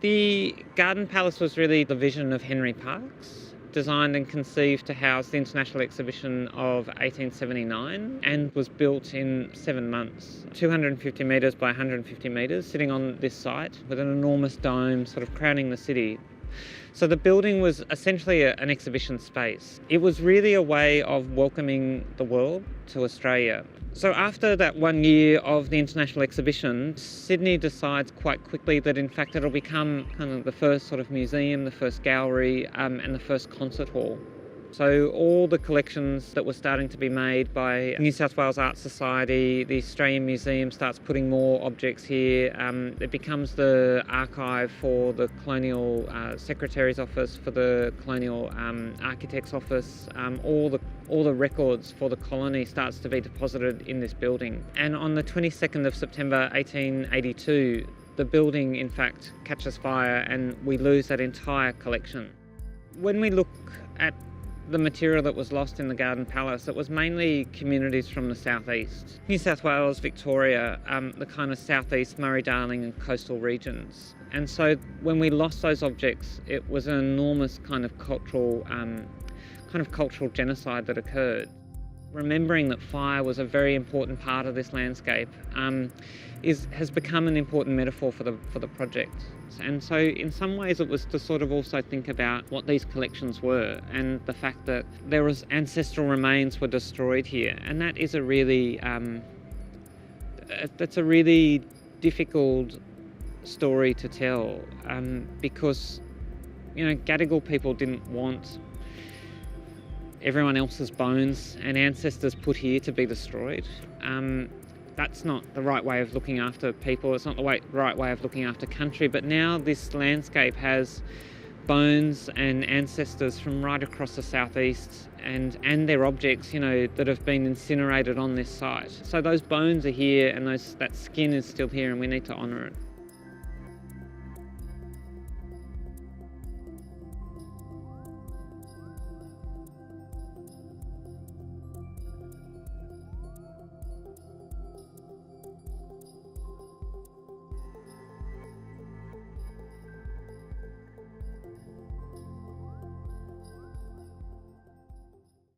The Garden Palace was really the vision of Henry Parkes, designed and conceived to house the International Exhibition of 1879 and was built in 7 months. 250 metres by 150 metres, sitting on this site with an enormous dome sort of crowning the city. So the building was essentially an exhibition space. It was really a way of welcoming the world to Australia. So after that 1 year of the International Exhibition, Sydney decides quite quickly that in fact it'll become kind of the first sort of museum, the first gallery, and the first concert hall. So all the collections that were starting to be made by New South Wales Art Society, the Australian Museum starts putting more objects here. It becomes the archive for the Colonial Secretary's Office, for the Colonial Architect's Office. All the records for the colony starts to be deposited in this building. And on the 22nd of September 1882, the building in fact catches fire and we lose that entire collection. When we look at the material that was lost in the Garden Palace, it was mainly communities from the southeast. New South Wales, Victoria, the kind of southeast Murray-Darling and coastal regions. And so when we lost those objects, it was an enormous kind of cultural genocide that occurred. Remembering that fire was a very important part of this landscape has become an important metaphor for the project. And so in some ways it was to sort of also think about what these collections were and the fact that there was ancestral remains were destroyed here. And that is a really, that's a really difficult story to tell because, you know, Gadigal people didn't want everyone else's bones and ancestors put here to be destroyed. That's not the right way of looking after people. It's not the right way of looking after country. But now this landscape has bones and ancestors from right across the southeast and their objects, you know, that have been incinerated on this site. So those bones are here and that skin is still here and we need to honour it.